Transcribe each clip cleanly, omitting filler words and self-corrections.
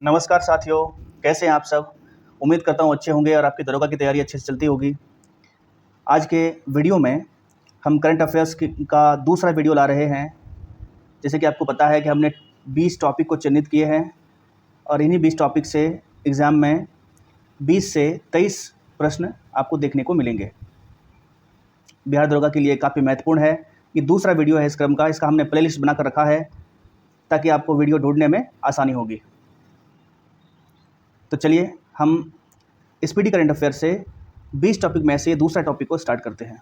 नमस्कार साथियों, कैसे हैं आप सब। उम्मीद करता हूँ अच्छे होंगे और आपकी दरोगा की तैयारी अच्छे से चलती होगी। आज के वीडियो में हम करंट अफेयर्स का दूसरा वीडियो ला रहे हैं। जैसे कि आपको पता है कि हमने 20 टॉपिक को चिन्हित किए हैं और इन्हीं 20 टॉपिक से एग्ज़ाम में 20 से 23 प्रश्न आपको देखने को मिलेंगे। बिहार दरोगा के लिए काफ़ी महत्वपूर्ण है। ये दूसरा वीडियो है इस क्रम का। इसका हमने प्लेलिस्ट बनाकर रखा है ताकि आपको वीडियो ढूंढने में आसानी होगी। तो चलिए हम स्पीडी करंट अफेयर से 20 टॉपिक में से दूसरा टॉपिक को स्टार्ट करते हैं।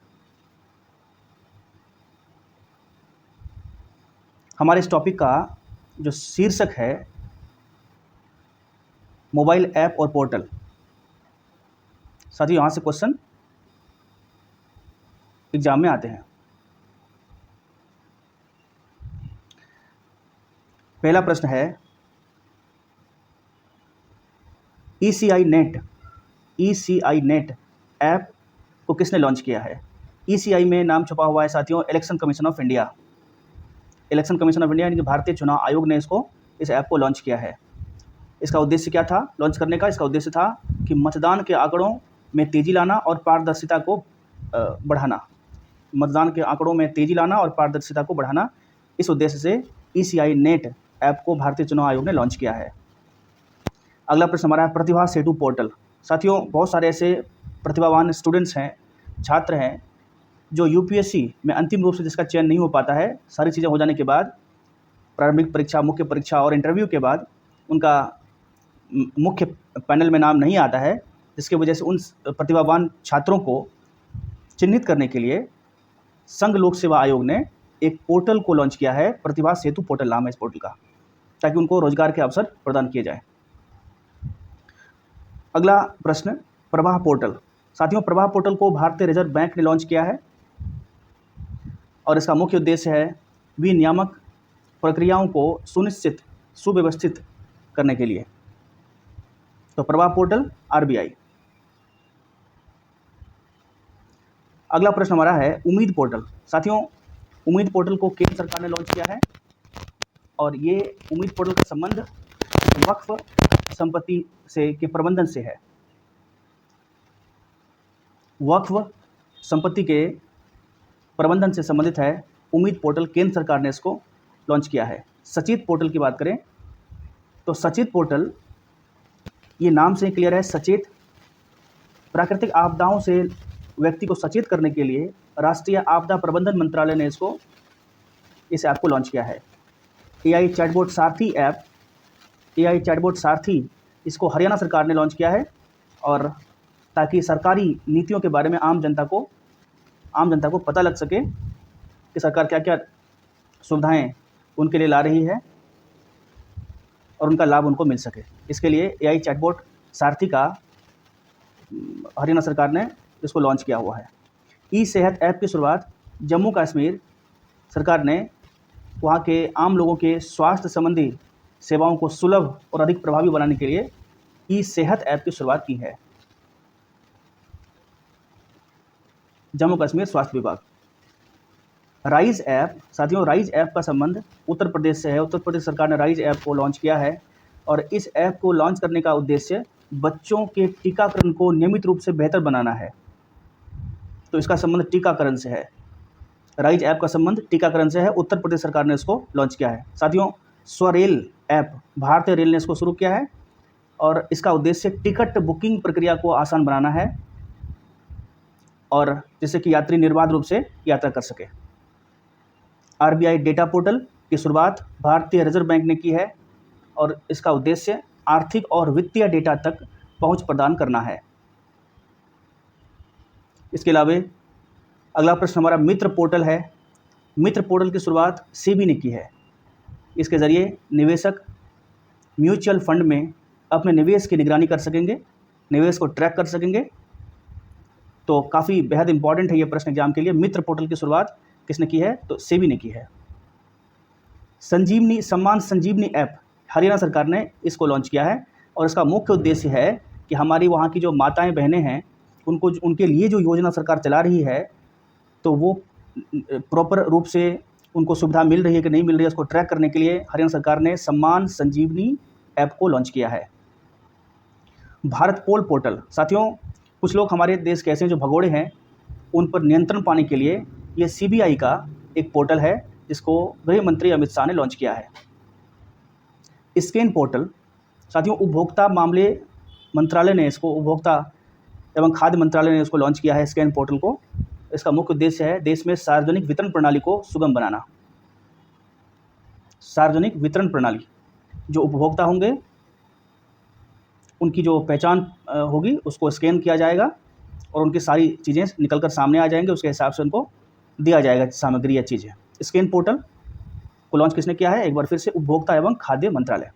हमारे इस टॉपिक का जो शीर्षक है मोबाइल ऐप और पोर्टल। साथियों, यहाँ से क्वेश्चन एग्जाम में आते हैं। पहला प्रश्न है ECI नेट ऐप को किसने लॉन्च किया है। ECI में नाम छुपा हुआ है साथियों, election commission of India. Election commission of India यानी कि भारतीय चुनाव आयोग ने इस ऐप को लॉन्च किया है। इसका उद्देश्य क्या था लॉन्च करने का? इसका उद्देश्य था कि मतदान के आंकड़ों में तेज़ी लाना और पारदर्शिता को बढ़ाना। मतदान के आंकड़ों में तेज़ी लाना और पारदर्शिता को बढ़ाना, इस उद्देश्य से ECI नेट ऐप को भारतीय चुनाव आयोग ने लॉन्च किया है। अगला प्रश्न हमारा है प्रतिभा सेतु पोर्टल। साथियों, बहुत सारे ऐसे प्रतिभावान स्टूडेंट्स हैं, छात्र हैं जो UPSC में अंतिम रूप से जिसका चयन नहीं हो पाता है। सारी चीज़ें हो जाने के बाद, प्रारंभिक परीक्षा, मुख्य परीक्षा और इंटरव्यू के बाद उनका मुख्य पैनल में नाम नहीं आता है, जिसकी वजह से उन प्रतिभावान छात्रों को चिन्हित करने के लिए संघ लोक सेवा आयोग ने एक पोर्टल को लॉन्च किया है। प्रतिभा सेतु पोर्टल नाम है इस पोर्टल का, ताकि उनको रोजगार के अवसर प्रदान किए जाए। अगला प्रश्न प्रवाह पोर्टल। साथियों, प्रवाह पोर्टल को भारतीय रिजर्व बैंक ने लॉन्च किया है और इसका मुख्य उद्देश्य है विनियामक प्रक्रियाओं को सुव्यवस्थित करने के लिए। तो प्रवाह पोर्टल RBI। अगला प्रश्न हमारा है उम्मीद पोर्टल। साथियों, उम्मीद पोर्टल को केंद्र सरकार ने लॉन्च किया है और ये उम्मीद पोर्टल का संबंध वक्फ संपत्ति से के प्रबंधन से है। वक्फ संपत्ति के प्रबंधन से संबंधित है उम्मीद पोर्टल। केंद्र सरकार ने इसको लॉन्च किया है। सचेत पोर्टल की बात करें तो सचेत पोर्टल, ये नाम से क्लियर है, सचेत। प्राकृतिक आपदाओं से व्यक्ति को सचेत करने के लिए राष्ट्रीय आपदा प्रबंधन मंत्रालय ने इस ऐप को लॉन्च किया है। AI चैटबॉट सारथी ऐप, AI चैटबॉट सारथी, इसको हरियाणा सरकार ने लॉन्च किया है और ताकि सरकारी नीतियों के बारे में आम जनता को पता लग सके कि सरकार क्या क्या सुविधाएं उनके लिए ला रही है और उनका लाभ उनको मिल सके। इसके लिए AI चैटबॉट सारथी का हरियाणा सरकार ने इसको लॉन्च किया हुआ है। ई-सेहत ऐप की शुरुआत जम्मू कश्मीर सरकार ने वहाँ के आम लोगों के स्वास्थ्य संबंधी सेवाओं को सुलभ और अधिक प्रभावी बनाने के लिए ई-सेहत ऐप की शुरुआत की है। जम्मू कश्मीर स्वास्थ्य विभाग। Rise app. साथियों, राइज ऐप का संबंध उत्तर प्रदेश से है। उत्तर प्रदेश सरकार ने राइज ऐप को लॉन्च किया है और इस ऐप को लॉन्च करने का उद्देश्य बच्चों के टीकाकरण को नियमित रूप से बेहतर बनाना है। तो इसका संबंध टीकाकरण से है। राइज ऐप का संबंध टीकाकरण से है। उत्तर प्रदेश सरकार ने इसको लॉन्च किया है। साथियों, स्वरेल ऐप, भारतीय रेल ने इसको शुरू किया है और इसका उद्देश्य टिकट बुकिंग प्रक्रिया को आसान बनाना है और जिससे कि यात्री निर्बाध रूप से यात्रा कर सके। RBI डेटा पोर्टल की शुरुआत भारतीय रिजर्व बैंक ने की है और इसका उद्देश्य आर्थिक और वित्तीय डेटा तक पहुंच प्रदान करना है। इसके अलावा अगला प्रश्न हमारा मित्र पोर्टल है। मित्र पोर्टल की शुरुआत SEBI ने की है। इसके ज़रिए निवेशक म्यूचुअल फंड में अपने निवेश की निगरानी कर सकेंगे, निवेश को ट्रैक कर सकेंगे। तो काफ़ी बेहद इंपॉर्टेंट है ये प्रश्न एग्जाम के लिए। मित्र पोर्टल की शुरुआत किसने की है? तो SEBI ने की है। सम्मान संजीवनी ऐप, हरियाणा सरकार ने इसको लॉन्च किया है और इसका मुख्य उद्देश्य है कि हमारी वहाँ की जो माताएं बहनें हैं उनके लिए जो योजना सरकार चला रही है तो वो प्रॉपर रूप से उनको सुविधा मिल रही है कि नहीं मिल रही है, उसको ट्रैक करने के लिए हरियाणा सरकार ने सम्मान संजीवनी ऐप को लॉन्च किया है। भारत पोल पोर्टल, साथियों कुछ लोग हमारे देश के ऐसे हैं जो भगोड़े हैं, उन पर नियंत्रण पाने के लिए ये सीबीआई का एक पोर्टल है जिसको गृह मंत्री अमित शाह ने लॉन्च किया है। स्कैन पोर्टल, साथियों उपभोक्ता मामले मंत्रालय ने इसको, उपभोक्ता एवं खाद्य मंत्रालय ने इसको लॉन्च किया है स्कैन पोर्टल को। इसका मुख्य उद्देश्य है देश में सार्वजनिक वितरण प्रणाली को सुगम बनाना। सार्वजनिक वितरण प्रणाली, जो उपभोक्ता होंगे उनकी जो पहचान होगी उसको स्कैन किया जाएगा और उनकी सारी चीज़ें निकल कर सामने आ जाएंगे, उसके हिसाब से उनको दिया जाएगा सामग्री या चीज़ें। स्कैन पोर्टल को लॉन्च किसने किया है? एक बार फिर से उपभोक्ता एवं खाद्य मंत्रालय।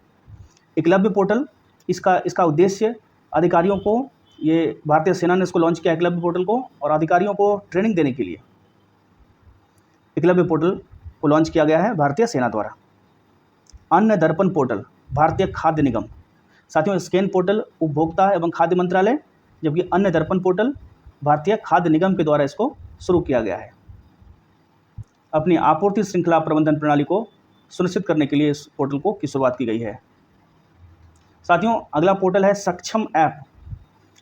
एकलव्य पोर्टल, इसका उद्देश्य अधिकारियों को, ये भारतीय सेना ने इसको लॉन्च किया एकलव्य पोर्टल को, और अधिकारियों को ट्रेनिंग देने के लिए एकलव्य पोर्टल को लॉन्च किया गया है भारतीय सेना द्वारा। अन्न दर्पण पोर्टल, भारतीय खाद्य निगम। साथियों स्कैन पोर्टल उपभोक्ता एवं खाद्य मंत्रालय, जबकि अन्न दर्पण पोर्टल भारतीय खाद्य निगम के द्वारा इसको शुरू किया गया है। अपनी आपूर्ति श्रृंखला प्रबंधन प्रणाली को सुनिश्चित करने के लिए इस पोर्टल को की शुरुआत की गई है। साथियों अगला पोर्टल है सक्षम ऐप।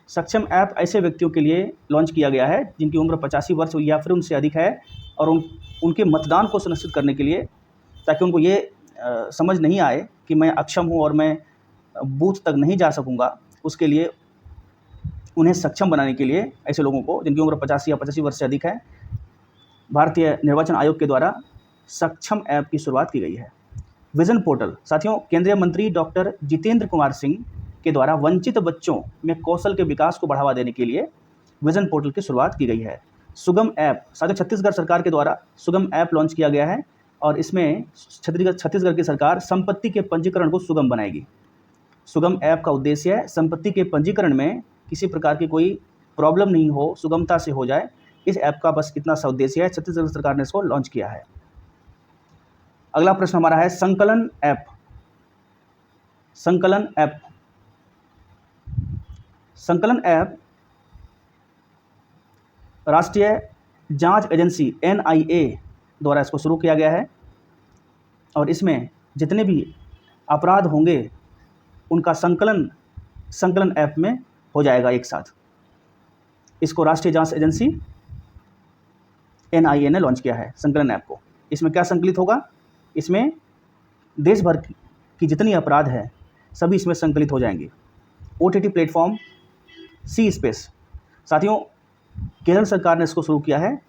सक्षम ऐप ऐसे व्यक्तियों के लिए लॉन्च किया गया है जिनकी उम्र 85 वर्ष या फिर उनसे अधिक है, और उनके मतदान को सुनिश्चित करने के लिए, ताकि उनको ये समझ नहीं आए कि मैं अक्षम हूँ और मैं बूथ तक नहीं जा सकूँगा, उसके लिए उन्हें सक्षम बनाने के लिए ऐसे लोगों को जिनकी उम्र 85 या 85 वर्ष से अधिक है, भारतीय निर्वाचन आयोग के द्वारा सक्षम ऐप की शुरुआत की गई है। विजन पोर्टल, साथियों केंद्रीय मंत्री डॉक्टर जितेंद्र कुमार सिंह के द्वारा वंचित बच्चों में कौशल के विकास को बढ़ावा देने के लिए विजन पोर्टल की शुरुआत की गई है। सुगम ऐप, साथियों छत्तीसगढ़ सरकार के द्वारा सुगम ऐप लॉन्च किया गया है, और इसमें छत्तीसगढ़ की सरकार संपत्ति के पंजीकरण को सुगम बनाएगी। सुगम ऐप का उद्देश्य है संपत्ति के पंजीकरण में किसी प्रकार की कोई प्रॉब्लम नहीं हो, सुगमता से हो जाए, इस ऐप का बस इतना सा उद्देश्य है। छत्तीसगढ़ सरकार ने इसको लॉन्च किया है। अगला प्रश्न हमारा है संकलन ऐप। संकलन ऐप, संकलन ऐप राष्ट्रीय जांच एजेंसी NIA द्वारा इसको शुरू किया गया है, और इसमें जितने भी अपराध होंगे उनका संकलन ऐप में हो जाएगा एक साथ। इसको राष्ट्रीय जांच एजेंसी NIA ने लॉन्च किया है संकलन ऐप को। इसमें क्या संकलित होगा? इसमें देश भर की जितनी अपराध है सभी इसमें संकलित हो जाएंगे। OTT प्लेटफॉर्म सी स्पेस, साथियों केरल सरकार ने इसको शुरू किया है।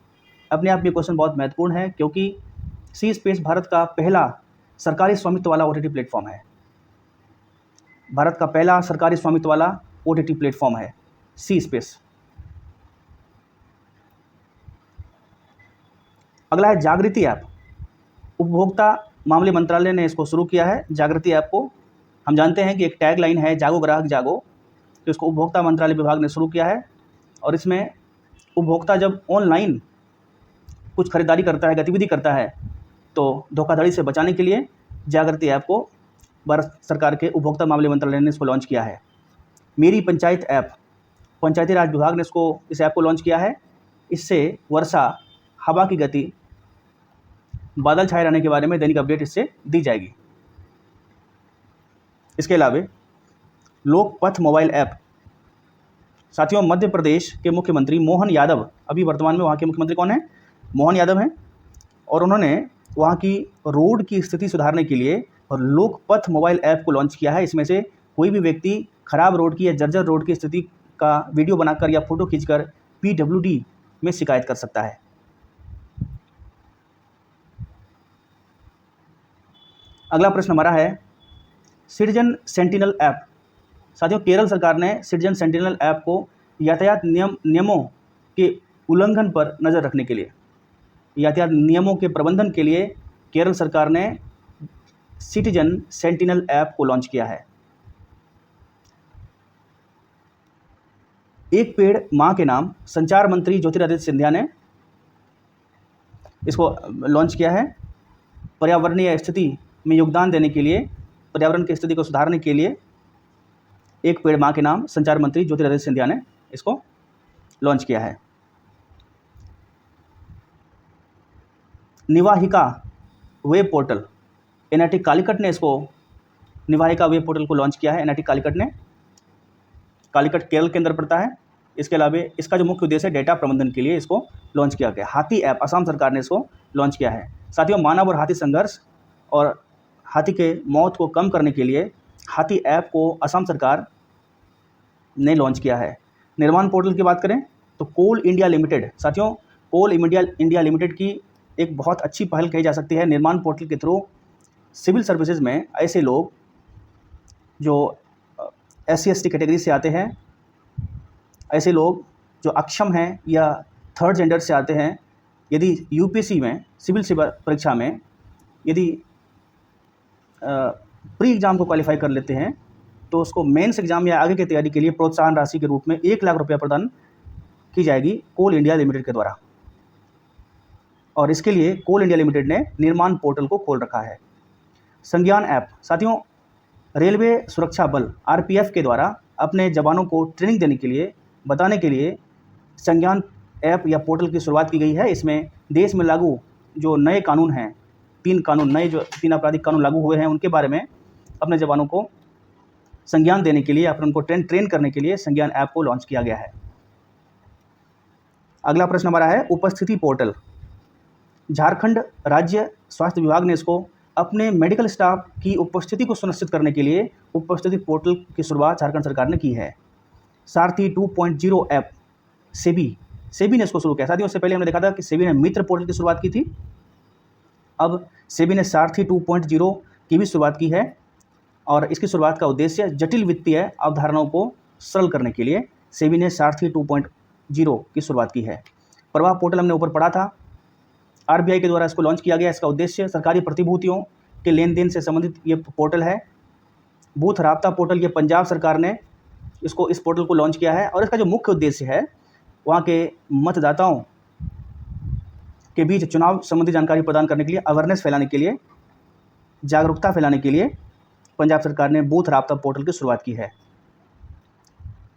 अपने आप में क्वेश्चन बहुत महत्वपूर्ण है, क्योंकि सी स्पेस भारत का पहला सरकारी स्वामित्व वाला OTT प्लेटफॉर्म है। भारत का पहला सरकारी स्वामित्व वाला OTT प्लेटफॉर्म है सी स्पेस। अगला है जागृति ऐप। उपभोक्ता मामले मंत्रालय ने इसको शुरू किया है जागृति ऐप को। हम जानते हैं कि एक टैग लाइन है जागो ग्राहक जागो, तो इसको उपभोक्ता मंत्रालय विभाग ने शुरू किया है, और इसमें उपभोक्ता जब ऑनलाइन कुछ खरीदारी करता है, गतिविधि करता है, तो धोखाधड़ी से बचाने के लिए जागृति ऐप को भारत सरकार के उपभोक्ता मामले मंत्रालय ने इसको लॉन्च किया है। मेरी पंचायत ऐप, पंचायती राज विभाग ने इस ऐप को लॉन्च किया है। इससे वर्षा, हवा की गति, बादल छाए रहने के बारे में दैनिक अपडेट इससे दी जाएगी। इसके अलावा लोकपथ मोबाइल ऐप, साथियों मध्य प्रदेश के मुख्यमंत्री मोहन यादव, अभी वर्तमान में वहाँ के मुख्यमंत्री कौन है? मोहन यादव हैं, और उन्होंने वहाँ की रोड की स्थिति सुधारने के लिए और लोकपथ मोबाइल ऐप को लॉन्च किया है। इसमें से कोई भी व्यक्ति खराब रोड की या जर्जर रोड की स्थिति का वीडियो बनाकर या फोटो खींचकर PWD में शिकायत कर सकता है। अगला प्रश्न हमारा है सिटीजन सेंटिनल ऐप। साथियों केरल सरकार ने सिटीजन सेंटिनल ऐप को यातायात नियमों के उल्लंघन पर नज़र रखने के लिए, यातायात नियमों के प्रबंधन के लिए केरल सरकार ने सिटीजन सेंटिनल ऐप को लॉन्च किया है। एक पेड़ मां के नाम, संचार मंत्री ज्योतिरादित्य सिंधिया ने इसको लॉन्च किया है। पर्यावरणीय स्थिति में योगदान देने के लिए, पर्यावरण की स्थिति को सुधारने के लिए एक पेड़ मां के नाम संचार मंत्री ज्योतिरादित्य सिंधिया ने इसको लॉन्च किया है। निवाहिका वेब पोर्टल, NIT कालीकट ने इसको निवाहिका वेब पोर्टल को लॉन्च किया है एनआईटी कालीकट ने। कालीकट केरल के अंदर पड़ता है। इसके अलावा इसका जो मुख्य उद्देश्य है डेटा प्रबंधन के लिए इसको लॉन्च किया गया। हाथी ऐप असम सरकार ने इसको लॉन्च किया है। साथियों, मानव और हाथी संघर्ष और हाथी के मौत को कम करने के लिए हाथी ऐप को असम सरकार ने लॉन्च किया है। निर्माण पोर्टल की बात करें तो कोल इंडिया लिमिटेड, साथियों कोल इंडिया लिमिटेड की एक बहुत अच्छी पहल कही जा सकती है। निर्माण पोर्टल के थ्रू सिविल सर्विसेज में ऐसे लोग जो SC/ST कैटेगरी से आते हैं, ऐसे लोग जो अक्षम हैं या थर्ड जेंडर से आते हैं, यदि यूपीएससी में सिविल सेवा परीक्षा में यदि प्री एग्ज़ाम को क्वालिफाई कर लेते हैं तो उसको मेंस एग्ज़ाम या आगे की तैयारी के लिए प्रोत्साहन राशि के रूप में 1 लाख रुपया प्रदान की जाएगी कोल इंडिया लिमिटेड के द्वारा। और इसके लिए कोल इंडिया लिमिटेड ने निर्माण पोर्टल को खोल रखा है। संज्ञान ऐप, साथियों रेलवे सुरक्षा बल RPF के द्वारा अपने जवानों को ट्रेनिंग देने के लिए, बताने के लिए संज्ञान ऐप या पोर्टल की शुरुआत की गई है। इसमें देश में लागू जो नए कानून हैं, 3 आपराधिक कानून लागू हुए हैं, उनके बारे में अपने जवानों को संज्ञान देने के लिए, अपने उनको ट्रेन करने के लिए संज्ञान ऐप को लॉन्च किया गया है। अगला प्रश्न हमारा है उपस्थिति पोर्टल। झारखंड राज्य स्वास्थ्य विभाग ने इसको अपने मेडिकल स्टाफ की उपस्थिति को सुनिश्चित करने के लिए उपस्थिति पोर्टल की शुरुआत झारखंड सरकार ने की है। सारथी 2.0 ऐप सेबी ने इसको शुरू किया। साथियों, उससे पहले हमने देखा था कि सेबी ने मित्र पोर्टल की शुरुआत की थी। अब सेबी ने सारथी 2.0 की भी शुरुआत की है और इसकी शुरुआत का उद्देश्य जटिल वित्तीय अवधारणाओं को सरल करने के लिए सेबी ने सारथी 2.0 की शुरुआत की है। प्रवाह पोर्टल हमने ऊपर पढ़ा था, RBI के द्वारा इसको लॉन्च किया गया। इसका उद्देश्य सरकारी प्रतिभूतियों के लेन देन से संबंधित ये पोर्टल है। बूथ राब्ता पोर्टल, ये पंजाब सरकार ने इस पोर्टल को लॉन्च किया है और इसका जो मुख्य उद्देश्य है वहाँ के मतदाताओं के बीच चुनाव संबंधी जानकारी प्रदान करने के लिए, अवेयरनेस फैलाने के लिए, जागरूकता फैलाने के लिए पंजाब सरकार ने बूथ राब्ता पोर्टल की शुरुआत की है।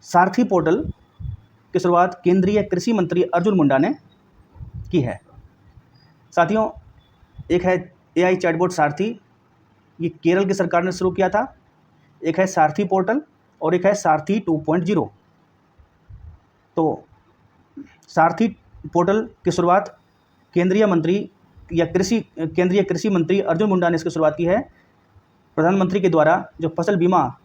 सारथी पोर्टल की शुरुआत केंद्रीय कृषि मंत्री अर्जुन मुंडा ने की है। साथियों, एक है AI चैटबॉट सारथी, ये केरल की सरकार ने शुरू किया था। एक है सारथी पोर्टल और एक है सारथी 2.0। तो सारथी पोर्टल की शुरुआत केंद्रीय कृषि मंत्री अर्जुन मुंडा ने इसकी शुरुआत की है। प्रधानमंत्री के द्वारा जो फसल बीमा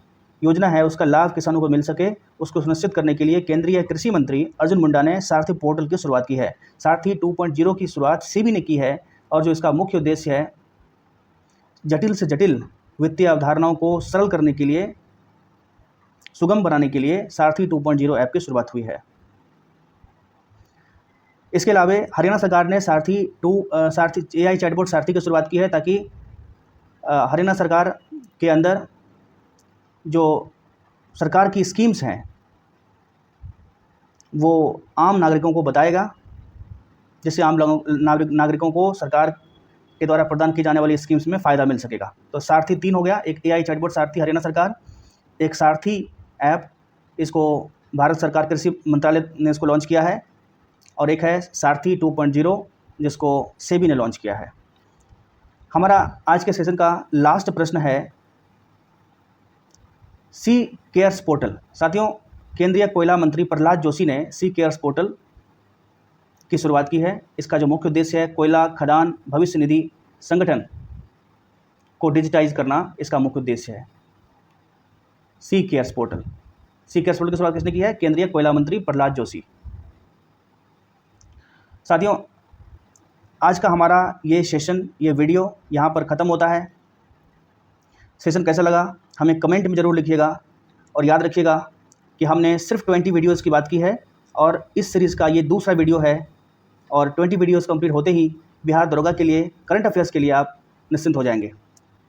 योजना है उसका लाभ किसानों को मिल सके, उसको सुनिश्चित करने के लिए केंद्रीय कृषि मंत्री अर्जुन मुंडा ने सारथी पोर्टल की शुरुआत की है। सारथी 2.0 की शुरुआत सेबी ने की है और जो इसका मुख्य उद्देश्य है जटिल से जटिल वित्तीय अवधारणाओं को सरल करने के लिए, सुगम बनाने के लिए सारथी 2.0 ऐप की शुरुआत हुई है। इसके अलावा हरियाणा सरकार ने सारथी AI चैटबॉट सारथी की शुरुआत की है ताकि हरियाणा सरकार के अंदर जो सरकार की स्कीम्स हैं वो आम नागरिकों को बताएगा, जिससे आम नागरिकों को सरकार के द्वारा प्रदान की जाने वाली स्कीम्स में फ़ायदा मिल सकेगा। तो सारथी 3 हो गया, एक AI चैटबॉट सारथी हरियाणा सरकार, एक सारथी ऐप, इसको भारत सरकार कृषि मंत्रालय ने इसको लॉन्च किया है, और एक है सारथी 2.0 जिसको सेबी ने लॉन्च किया है। हमारा आज के सेशन का लास्ट प्रश्न है सी केयर्स पोर्टल। साथियों, केंद्रीय कोयला मंत्री प्रहलाद जोशी ने सी केयर्स पोर्टल की शुरुआत की है। इसका जो मुख्य उद्देश्य है कोयला खदान भविष्य निधि संगठन को डिजिटाइज करना, इसका मुख्य उद्देश्य है सी केयर्स पोर्टल। सी केयर्स पोर्टल की शुरुआत किसने की है? केंद्रीय कोयला मंत्री प्रहलाद जोशी। साथियों, आज का हमारा ये सेशन, ये वीडियो यहाँ पर ख़त्म होता है। सेशन कैसा लगा हमें कमेंट में ज़रूर लिखिएगा, और याद रखिएगा कि हमने सिर्फ 20 वीडियोज़ की बात की है और इस सीरीज़ का ये दूसरा वीडियो है, और 20 वीडियोज़ कंप्लीट होते ही बिहार दरोगा के लिए, करंट अफेयर्स के लिए आप निश्चिंत हो जाएंगे,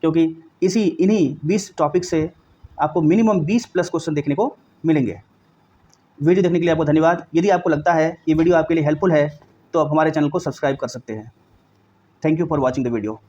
क्योंकि इन्हीं 20 टॉपिक से आपको मिनिमम 20+ क्वेश्चन देखने को मिलेंगे। वीडियो देखने के लिए आपको धन्यवाद। यदि आपको लगता है ये वीडियो आपके लिए हेल्पफुल है तो आप हमारे चैनल को सब्सक्राइब कर सकते हैं। Thank you for watching the video.